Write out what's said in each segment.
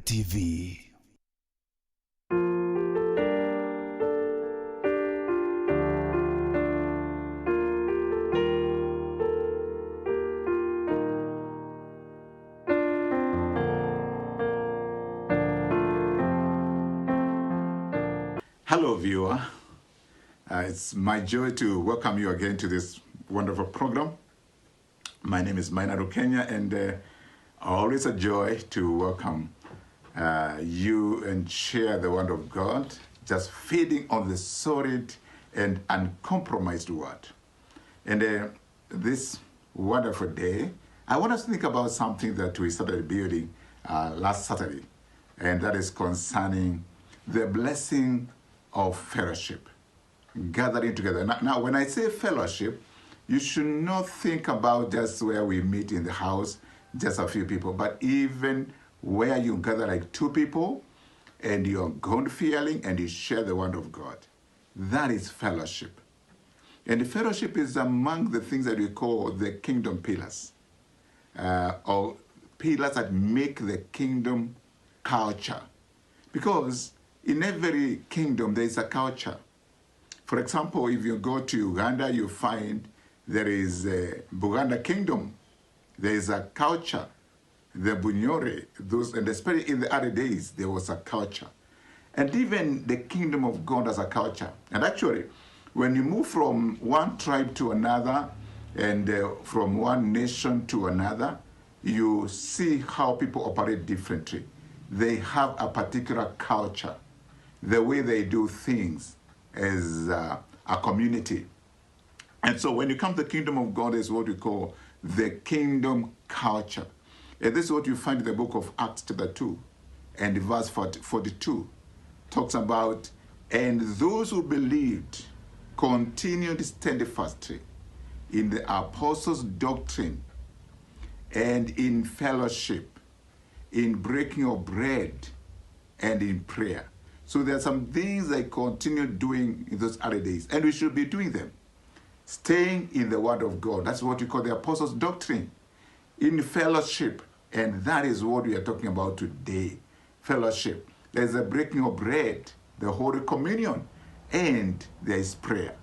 TV. Hello, viewer. It's my joy to welcome you again to this wonderful program. My name is Meru, and always a joy to welcome you and share the word of God, just feeding on the solid and uncompromised word. And this wonderful day, I want us to think about something that we started building last Saturday, and that is concerning the blessing of fellowship, gathering together. Now, when I say fellowship, you should not think about just where we meet in the house, just a few people, but even where you gather like two people and you're God-fearing and you share the word of God. That is fellowship. And the fellowship is among the things that we call the kingdom pillars, or pillars that make the kingdom culture. Because in every kingdom, there is a culture. For example, if you go to Uganda, you find there is a Buganda kingdom. There is a culture. The Bunyore, and especially in the early days, there was a culture. And even the kingdom of God has a culture. And actually, when you move from one tribe to another, and from one nation to another, you see how people operate differently. They have a particular culture, the way they do things as a community. And so when you come to the kingdom of God, is what we call the kingdom culture. And this is what you find in the book of Acts chapter 2 and verse 42. Talks about, and those who believed continued steadfastly in the apostles' doctrine and in fellowship, in breaking of bread, and in prayer. So there are some things they continue doing in those early days, and we should be doing them. Staying in the word of God. That's what we call the apostles' doctrine. In fellowship, and that is what we are talking about today. Fellowship. There's a breaking of bread, the Holy Communion, and there is prayer.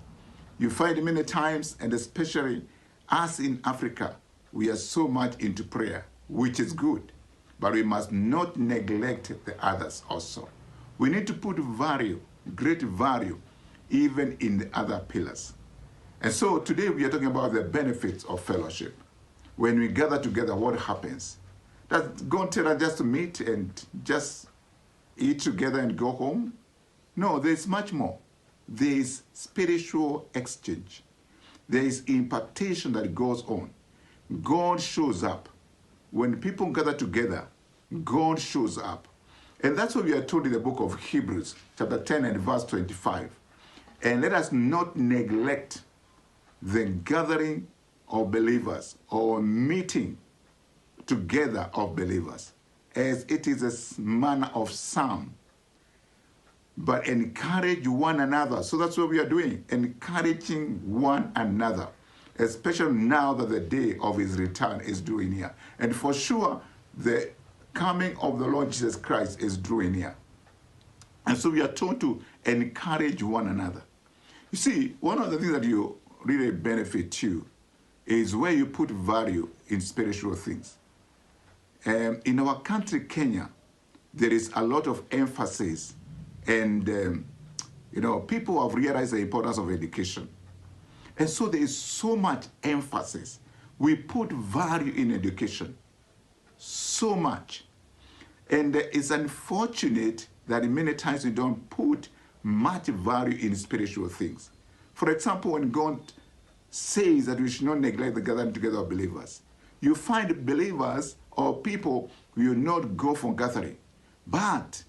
You find many times, and especially us in Africa, we are so much into prayer, which is good, but we must not neglect the others also. We need to put value, great value, even in the other pillars. And so today we are talking about the benefits of fellowship. When we gather together, what happens? Does God tell us just to meet and just eat together and go home? No, there's much more. There is spiritual exchange. There is impartation that goes on. God shows up. When people gather together, God shows up. And that's what we are told in the book of Hebrews, chapter 10 and verse 25. And let us not neglect the gathering of believers or meeting together of believers, as it is a manner of some, but encourage one another. So that's what we are doing, encouraging one another, especially now that the day of his return is drawing near. And for sure, the coming of the Lord Jesus Christ is drawing near. And so we are told to encourage one another. You see, one of the things that you really benefit you is where you put value in spiritual things. In our country, Kenya, there is a lot of emphasis, and people have realized the importance of education. And so there is so much emphasis. We put value in education, so much. And it's unfortunate that many times we don't put much value in spiritual things. For example, when God says that we should not neglect the gathering together of believers, you find believers or people will not go for gathering, but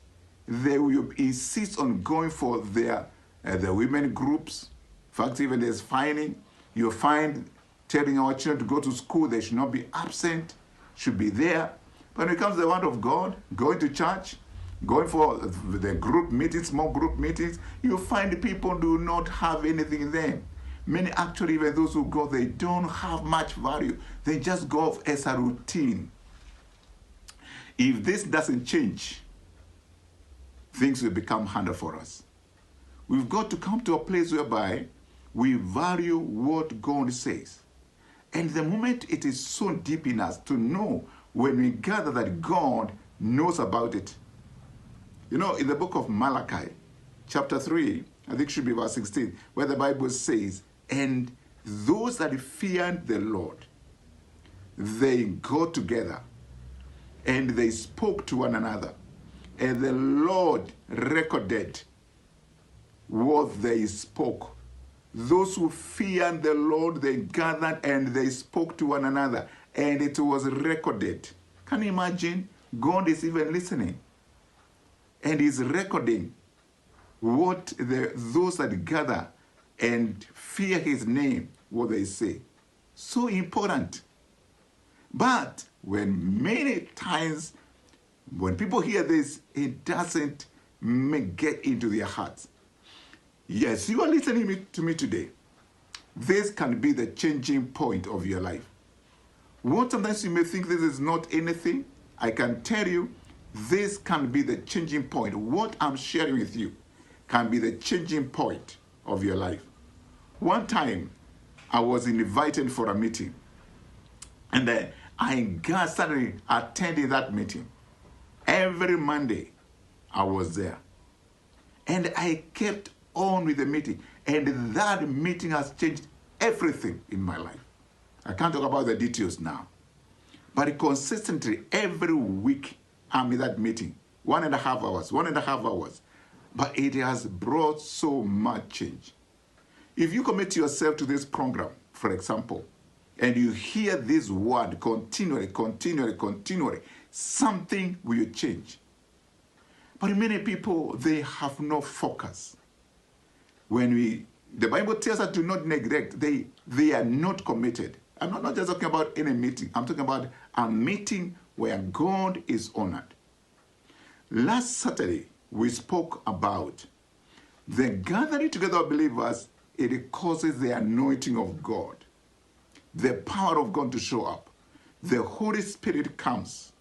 they will insist on going for the women groups. In fact, even there's fining. You find telling our children to go to school, they should not be absent, should be there. But when it comes to the word of God, going to church, going for the group meetings, small group meetings, you find people do not have anything in them. Many actually, even those who go, they don't have much value. They just go as a routine. If this doesn't change, things will become harder for us. We've got to come to a place whereby we value what God says. And the moment it is so deep in us to know when we gather that God knows about it. You know, in the book of Malachi, chapter 3, I think it should be verse 16, where the Bible says, and those that feared the Lord, they got together and they spoke to one another. And the Lord recorded what they spoke. Those who feared the Lord, they gathered and they spoke to one another. And it was recorded. Can you imagine? God is even listening. And is recording what those that gather and fear his name, what they say. So important. But when many times, when people hear this, it doesn't get into their hearts. Yes, you are listening to me today. This can be the changing point of your life. What sometimes you may think this is not anything, I can tell you, this can be the changing point. What I'm sharing with you can be the changing point of your life. One time, I was invited for a meeting. And I started attending that meeting. Every Monday, I was there. And I kept on with the meeting. And that meeting has changed everything in my life. I can't talk about the details now. But consistently, every week, I'm in that meeting. 1.5 hours. But it has brought so much change. If you commit yourself to this program, for example, and you hear this word continually, something will change. But many people, they have no focus. The Bible tells us to not neglect, they are not committed. I'm not just talking about any meeting. I'm talking about a meeting where God is honored. Last Saturday, we spoke about the gathering together of believers. It causes the anointing of God, the power of God to show up. The Holy Spirit comes.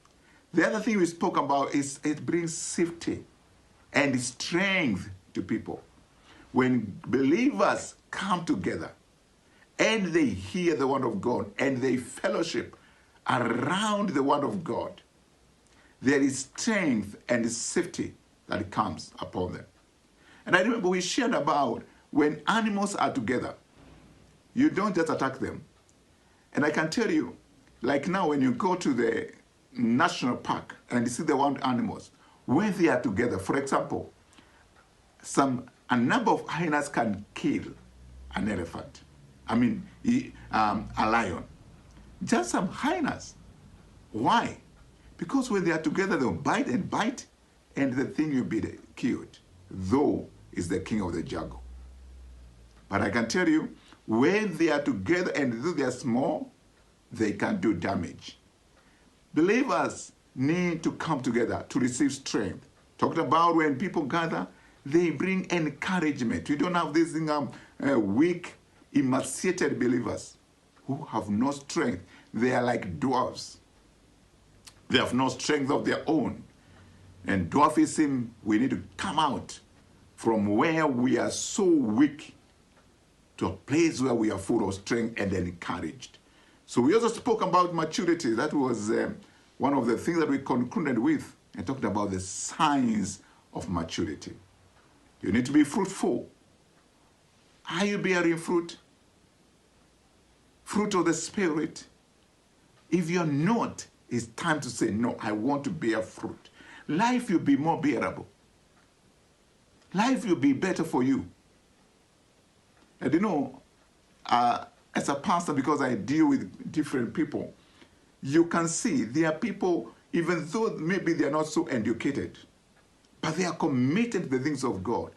The other thing we spoke about is it brings safety and strength to people. When believers come together and they hear the word of God and they fellowship around the word of God, there is strength and safety that comes upon them. And I remember we shared about when animals are together, you don't just attack them. And I can tell you, like now when you go to the national park and you see the wild animals, when they are together, for example, a number of hyenas can kill an elephant. A lion. Just some hyenas. Why? Because when they are together, they'll bite, and the thing will be killed, though is the king of the jungle. But I can tell you, when they are together and though they are small, they can do damage. Believers need to come together to receive strength. Talked about when people gather, they bring encouragement. We don't have these weak, emaciated believers who have no strength. They are like dwarfs. They have no strength of their own. And dwarfism, we need to come out from where we are so weak to a place where we are full of strength and encouraged. So we also spoke about maturity. That was one of the things that we concluded with and talked about the signs of maturity. You need to be fruitful. Are you bearing fruit? Fruit of the Spirit? If you're not, it's time to say, no, I want to bear fruit. Life will be more bearable. Life will be better for you. And you know, as a pastor, because I deal with different people, you can see there are people, even though maybe they are not so educated, but they are committed to the things of God.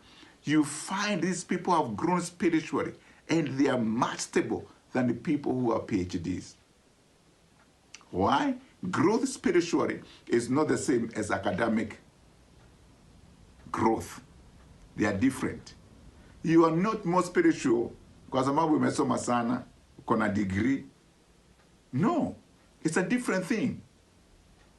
You find these people have grown spiritually, and they are much stable than the people who are PhDs. Why? Growth spiritually is not the same as academic growth. They are different. You are not more spiritual because sababu umesoma sana, uko na degree. No, it's a different thing.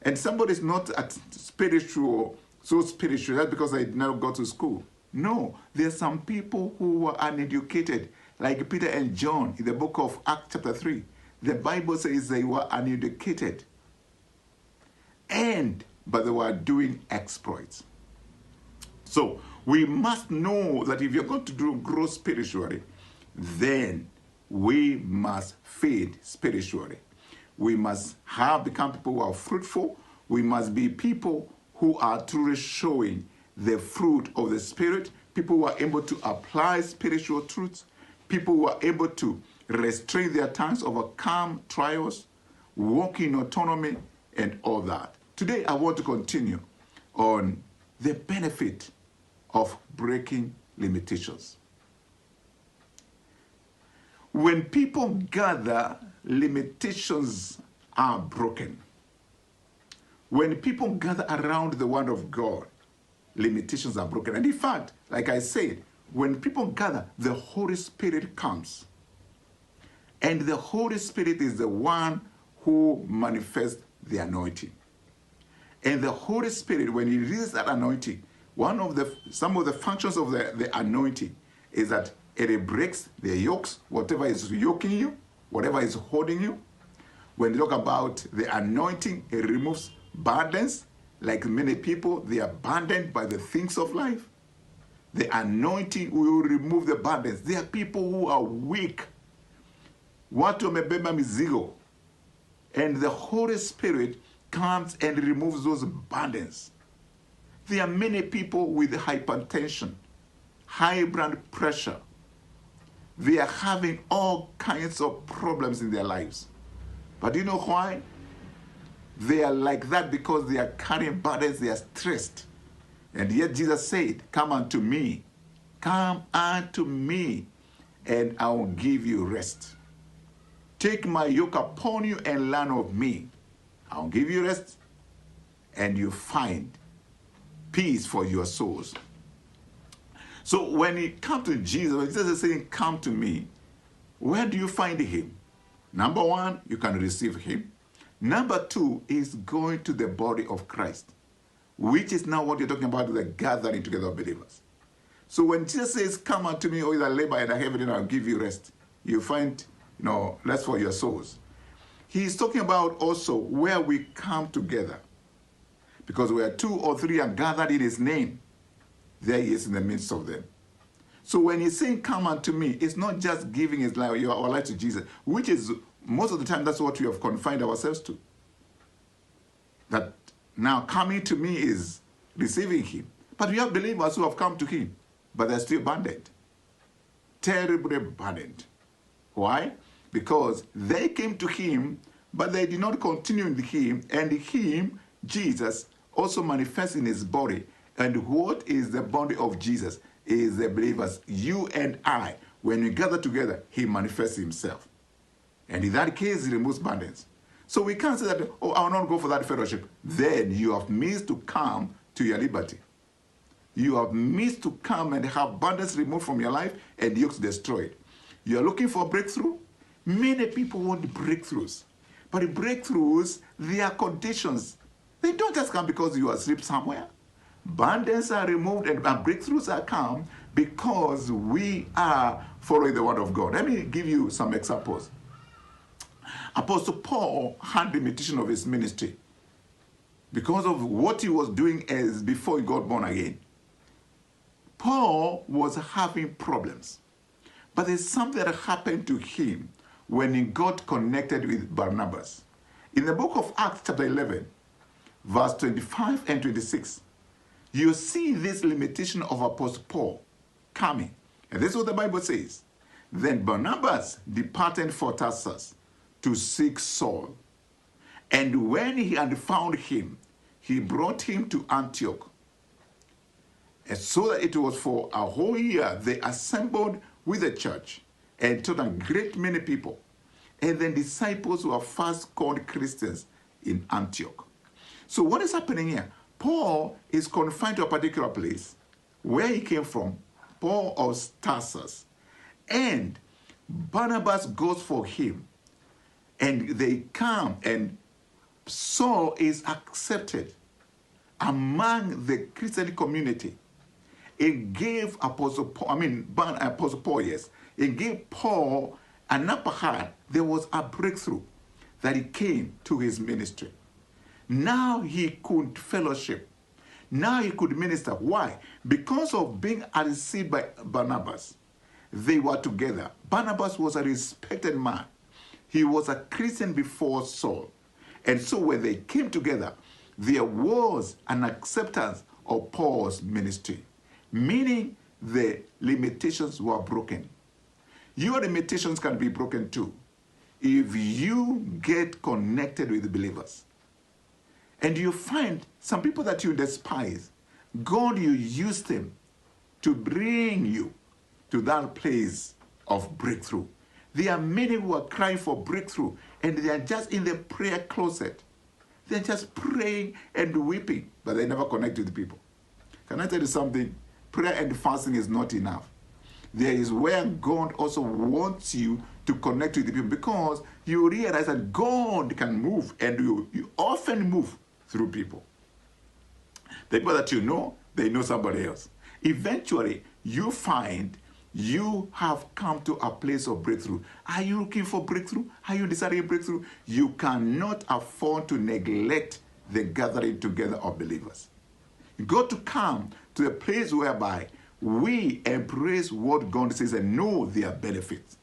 And somebody is not spiritual so spiritual. That's because they never go to school. No, there's some people who were uneducated, like Peter and John in the book of Acts chapter 3. The Bible says they were uneducated, but they were doing exploits. So we must know that if you're going to grow spiritually, then we must feed spiritually. We must become people who are fruitful. We must be people who are truly showing the fruit of the Spirit, people who are able to apply spiritual truths, people who are able to restrain their tongues, overcome trials, walk in autonomy, and all that. Today, I want to continue on the benefit of breaking limitations. When people gather, limitations are broken. When people gather around the Word of God, limitations are broken. And in fact, like I said, when people gather, the Holy Spirit comes. And the Holy Spirit is the one who manifests the anointing. And the Holy Spirit, when he releases that anointing, some of the functions of the anointing is that it breaks the yokes, whatever is yoking you, whatever is holding you. When you talk about the anointing, it removes burdens. Like many people, they are burdened by the things of life. The anointing will remove the burdens. There are people who are weak. Watu wamebeba mizigo. And the Holy Spirit comes and removes those burdens. There are many people with hypertension, high blood pressure. They are having all kinds of problems in their lives. But do you know why? They are like that because they are carrying burdens, they are stressed. And yet Jesus said, come unto me, and I will give you rest. Take my yoke upon you and learn of me. I will give you rest, and you find peace for your souls. So when you come to Jesus, when Jesus is saying, come to me, where do you find him? Number one, you can receive him. Number two is going to the body of Christ, which is now what you're talking about, the gathering together of believers. So when Jesus says, come unto me, O you that labor and are heavy, and I'll give you rest, you find, rest for your souls. He's talking about also where we come together. Because where 2 or 3 are gathered in his name, there he is in the midst of them. So when he's saying, come unto me, it's not just giving his life, our life to Jesus, which is, most of the time, that's what we have confined ourselves to. That now coming to me is receiving him. But we have believers who have come to him, but they're still burdened. Terribly burdened. Why? Because they came to him, but they did not continue in him, and him, Jesus, also manifests in his body. And what is the body of Jesus? Is the believers, you and I. When we gather together, he manifests himself. And in that case, he removes burdens. So we can't say that, oh, I will not go for that fellowship. Then you have missed to come to your liberty. You have missed to come and have burdens removed from your life and yokes destroyed. You are looking for a breakthrough? Many people want breakthroughs. But the breakthroughs, they are conditions. They don't just come because you are asleep somewhere. Burdens are removed and breakthroughs are come because we are following the word of God. Let me give you some examples. Apostle Paul had limitation of his ministry because of what he was doing as before he got born again. Paul was having problems. But there's something that happened to him when he got connected with Barnabas. In the book of Acts chapter 11, verse 25 and 26, you see this limitation of Apostle Paul coming. And this is what the Bible says. Then Barnabas departed for Tarsus to seek Saul. And when he had found him, he brought him to Antioch. And so that it was for a whole year they assembled with the church and taught a great many people. And then disciples were first called Christians in Antioch. So what is happening here? Paul is confined to a particular place where he came from, Paul of Tarsus. And Barnabas goes for him. And they come and Saul is accepted. among the Christian community. It gave Apostle Paul, yes, it gave Paul an upper hand. There was a breakthrough that he came to his ministry. Now he could fellowship. Now he could minister. Why? Because of being received by Barnabas. They were together. Barnabas was a respected man. He was a Christian before Saul. And so when they came together, there was an acceptance of Paul's ministry, meaning the limitations were broken. Your limitations can be broken too if you get connected with believers. And you find some people that you despise, God, you use them to bring you to that place of breakthrough. There are many who are crying for breakthrough, and they are just in the prayer closet. They're just praying and weeping, but they never connect with people. Can I tell you something? Prayer and fasting is not enough. There is where God also wants you to connect with the people, because you realize that God can move, and you often move through people. The people that you know, they know somebody else. Eventually, you find you have come to a place of breakthrough. Are you looking for breakthrough? Are you desiring breakthrough? You cannot afford to neglect the gathering together of believers. You got to come to a place whereby we embrace what God says and know their benefits.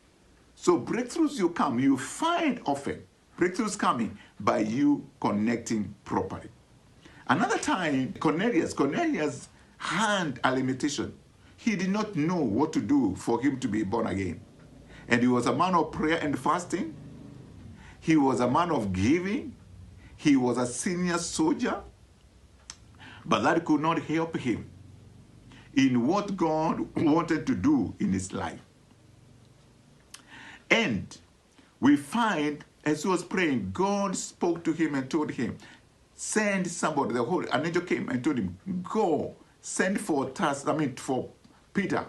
So breakthroughs you find often breakthroughs coming by you connecting properly. Another time, Cornelius had a limitation. He did not know what to do for him to be born again. And he was a man of prayer and fasting. He was a man of giving. He was a senior soldier. But that could not help him in what God wanted to do in his life. And we find, as he was praying, God spoke to him and told him, send somebody. An angel came and told him, go, send for Peter.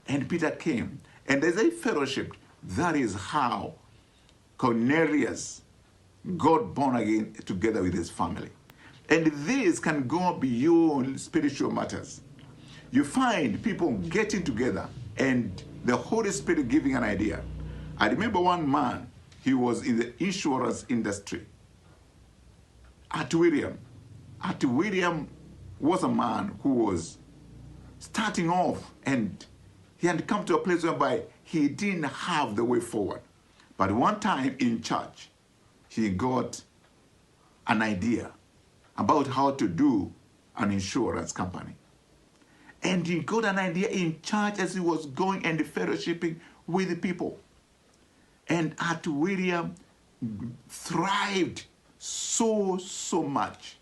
And Peter came. And as they fellowshiped, that is how Cornelius got born again together with his family. And this can go beyond spiritual matters. You find people getting together and the Holy Spirit giving an idea. I remember one man, he was in the insurance industry. At William was a man who was starting off, and he had come to a place whereby he didn't have the way forward. But one time in church, he got an idea about how to do an insurance company. And he got an idea in church as he was going and fellowshipping with the people. And at William thrived so much.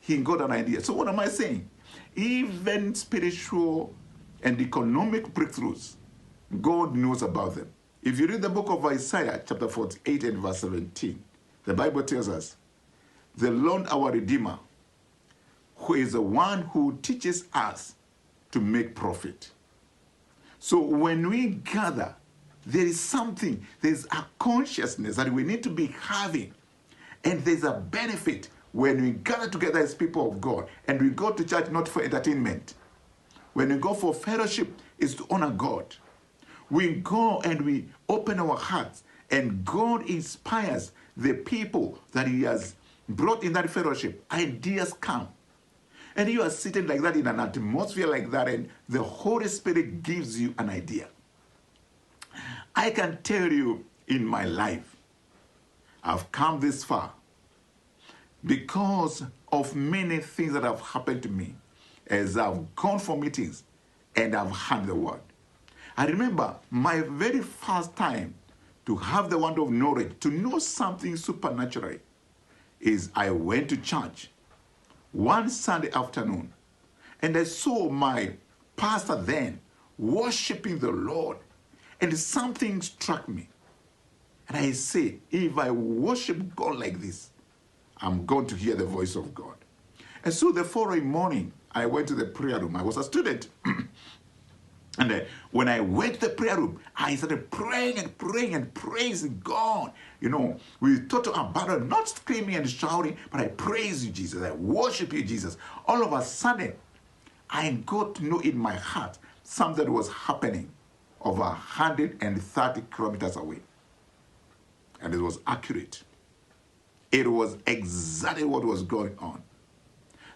He got an idea. So what am I saying? Even spiritual and economic breakthroughs, God knows about them. If you read the book of Isaiah, chapter 48 and verse 17, the Bible tells us, the Lord our Redeemer, who is the one who teaches us to make profit. So when we gather, there is something, there's a consciousness that we need to be having. And there's a benefit when we gather together as people of God and we go to church not for entertainment. When we go for fellowship, it's to honor God. We go and we open our hearts, and God inspires the people that He has brought in that fellowship. Ideas come. And you are sitting like that in an atmosphere like that, and the Holy Spirit gives you an idea. I can tell you in my life, I've come this far because of many things that have happened to me as I've gone for meetings and I've heard the word. I remember my very first time to have the word of knowledge, to know something supernaturally, is I went to church one Sunday afternoon, and I saw my pastor then worshiping the Lord, and something struck me. And I said, if I worship God like this, I'm going to hear the voice of God. And so the following morning, I went to the prayer room. I was a student. And when I went to the prayer room, I started praying and praying and praising God. You know, we talked about it, not screaming and shouting, but I praise you, Jesus. I worship you, Jesus. All of a sudden, I got to know in my heart something was happening over 130 kilometers away. And it was accurate. It was exactly what was going on.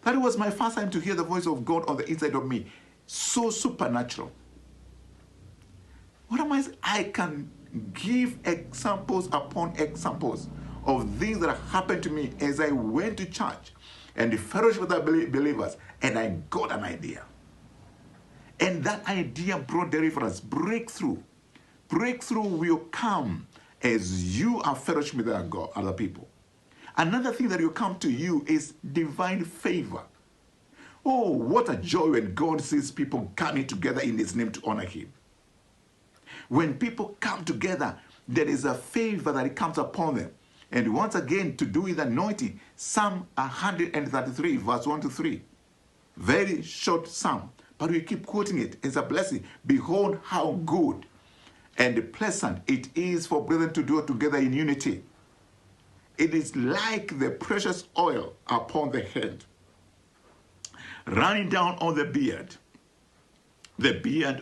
That was my first time to hear the voice of God on the inside of me. So supernatural. What am I saying? I can give examples upon examples of things that happened to me as I went to church and the fellowship with other believers, and I got an idea. And that idea brought deliverance, breakthrough. Breakthrough will come as you are fellowship with other people. Another thing that will come to you is divine favor. Oh, what a joy when God sees people coming together in His name to honor Him. When people come together, there is a favor that comes upon them. And once again, to do with anointing, Psalm 133, verse 1 to 3. Very short psalm, but we keep quoting it. It's a blessing. Behold how good and pleasant it is for brethren to dwell together in unity. It is like the precious oil upon the head, running down on the beard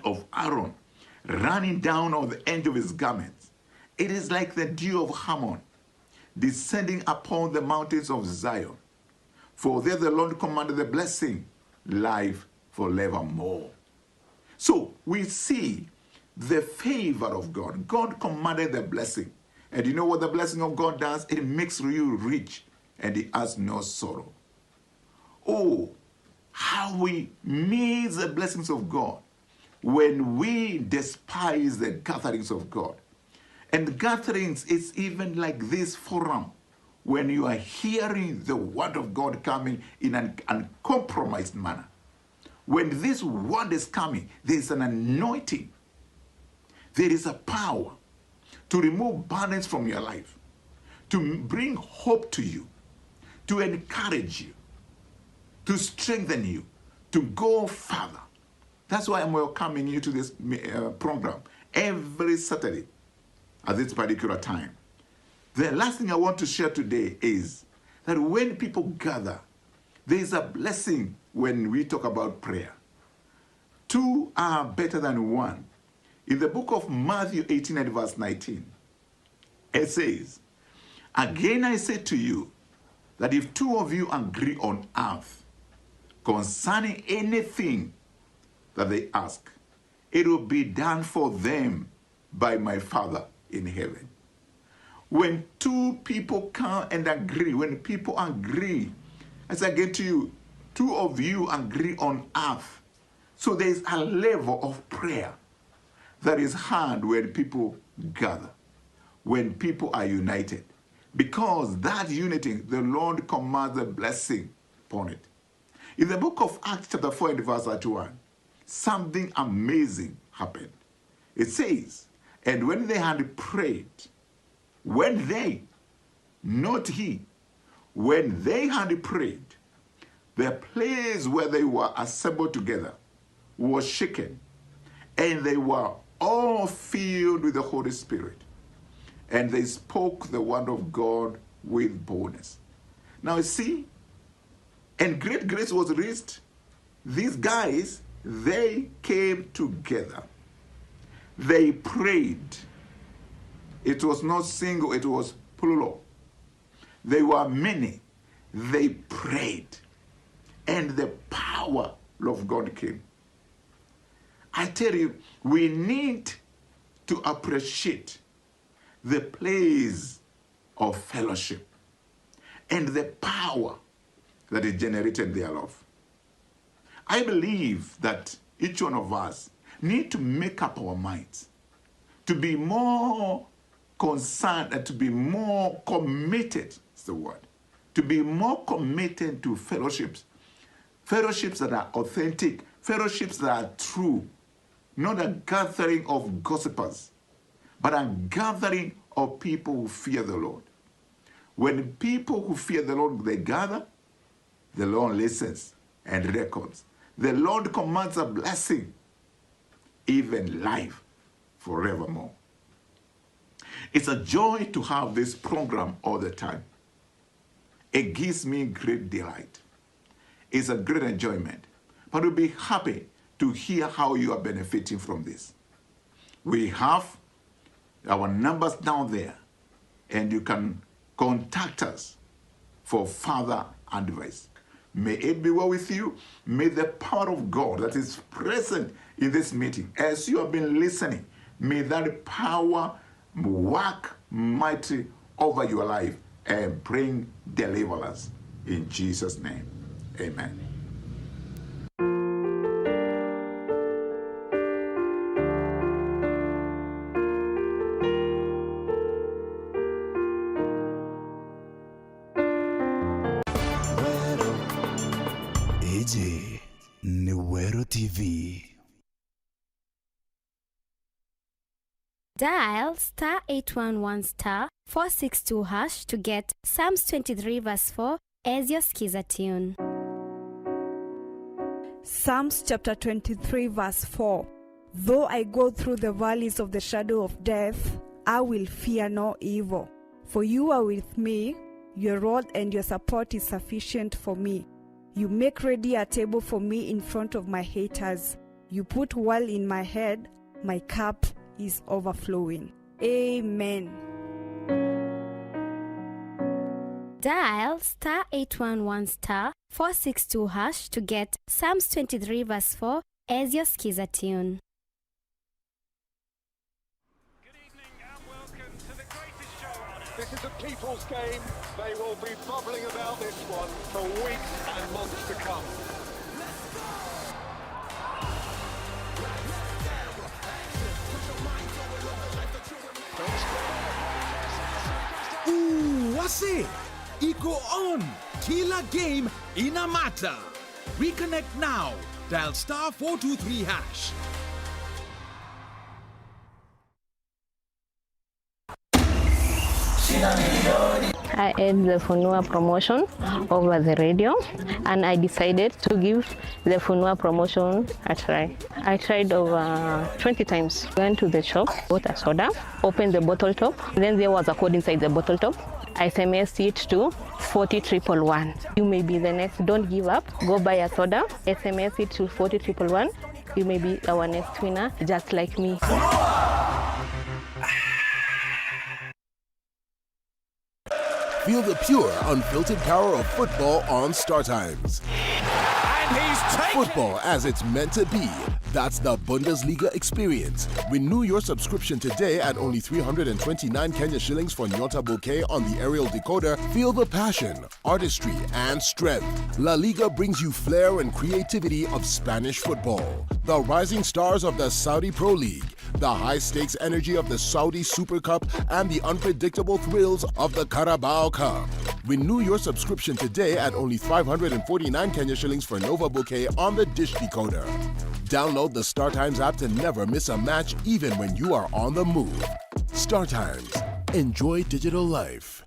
of Aaron, running down on the edge of his garments. It is like the dew of Hermon, descending upon the mountains of Zion. For there the Lord commanded the blessing, life forevermore. So we see the favor of God. God commanded the blessing. And you know what the blessing of God does? It makes you rich and it has no sorrow. Oh, how we miss the blessings of God when we despise the gatherings of God. And gatherings is even like this forum when you are hearing the word of God coming in an uncompromised manner. When this word is coming, there is an anointing. There is a power to remove burdens from your life, to bring hope to you, to encourage you, to strengthen you, to go further. That's why I'm welcoming you to this program every Saturday at this particular time. The last thing I want to share today is that when people gather, there is a blessing when we talk about prayer. Two are better than one. In the book of Matthew 18 and verse 19, it says, again I say to you, that if two of you agree on earth concerning anything that they ask, it will be done for them by my Father in heaven. When two people come and agree, when people agree, as I get to you, two of you agree on earth. So there is a level of prayer that is hard when people gather, when people are united. Because that unity, the Lord commands a blessing upon it. In the book of Acts chapter 4 and verse 31, something amazing happened. It says, and when they had prayed, when they, not he, when they had prayed, the place where they were assembled together was shaken, and they were all filled with the Holy Spirit, and they spoke the word of God with boldness. Now you see, and great grace was reached. These guys, they came together. They prayed. It was not single, it was plural. They were many. They prayed. And the power of God came. I tell you, we need to appreciate the place of fellowship and the power that is generated thereof. I believe that each one of us need to make up our minds to be more concerned and to be more committed, is the word, to be more committed to fellowships. Fellowships that are authentic, fellowships that are true, not a gathering of gossipers, but a gathering of people who fear the Lord. When people who fear the Lord, they gather, the Lord listens and records. The Lord commands a blessing. even life forevermore. It's a joy to have this program all the time. It gives me great delight. It's a great enjoyment. But we'll be happy to hear how you are benefiting from this. We have our numbers down there, and you can contact us for further advice. May it be well with you. May the power of God that is present in this meeting, as you have been listening, may that power work mighty over your life and bring deliverance. In Jesus' name, amen. Meru TV. Dial *811*462# to get Psalms 23 verse 4 as your skiza tune. Psalms chapter 23 verse 4. Though I go through the valleys of the shadow of death, I will fear no evil. For you are with me, your rod and your support is sufficient for me. You make ready a table for me in front of my haters. You put oil in my head, my cup is overflowing. Amen. Dial *811*462# to get Psalms 23 verse 4 as your skiza tune. Good evening and welcome to the greatest show on earth. This is a people's game. They will be bubbling about this one for weeks and months to come. Wase, iko on. Kila game ina mata. Reconnect now. Dial *423#. I had the Funua promotion over the radio, and I decided to give the Funua promotion a try. I tried over 20 times. Went to the shop, bought a soda, opened the bottle top, then there was a code inside the bottle top. I SMS it to 40111. You may be the next. Don't give up. Go buy a soda, SMS it to 40111. You may be our next winner, just like me. Feel the pure, unfiltered power of football on Star Times. And he's taken. Football as it's meant to be. That's the Bundesliga experience. Renew your subscription today at only 329 Kenya shillings for Nyota Bouquet on the aerial decoder. Feel the passion, artistry, and strength. La Liga brings you flair and creativity of Spanish football. The rising stars of the Saudi Pro League, the high-stakes energy of the Saudi Super Cup, and the unpredictable thrills of the Carabao Cup. Renew your subscription today at only 549 Kenya shillings for Nova Bouquet on the Dish Decoder. Download the Star Times app to never miss a match, even when you are on the move. Star Times. Enjoy digital life.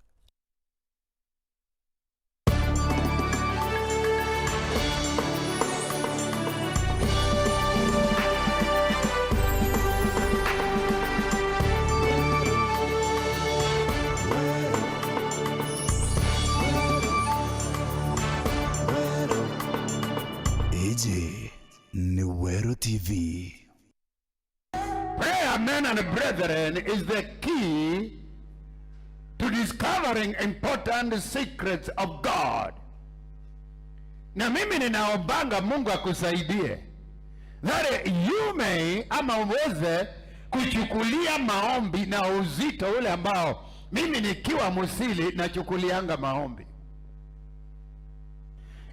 Meru TV. Prayer, men and brethren, is the key to discovering important secrets of God. Na mimi ninaombanga Mungu akusaidie that you may ama uweze kuchukulia maombi na uzito ule ambao mimi nikiwa musili nachukulianga maombi,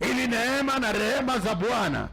ili neema na rehema za Bwana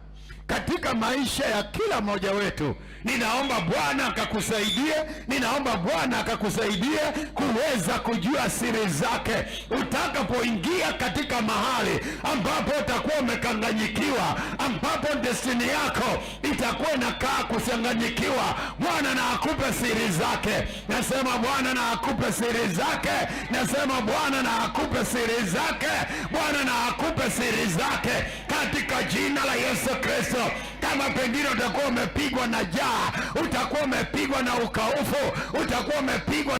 katika maisha ya kila mmoja wetu. Ninaomba Bwana akakusaidie, ninaomba Bwana akakusaidie kuweza kujua siri zake. Utakapoingia katika mahali ambapo utakuwa umekanganyikiwa, ambapo destiny yako itakuwa inakaa kusanganyikiwa, Bwana na akupe siri zake. Nasema Bwana na akupe siri zake. Nasema Bwana na akupe siri zake. Bwana na akupe siri zake katika jina la Yesu Kristo. Kama pengine utakuwa umepigwa na njaa, utakuwa umepigwa na ukaufu, utakuwa umepigwa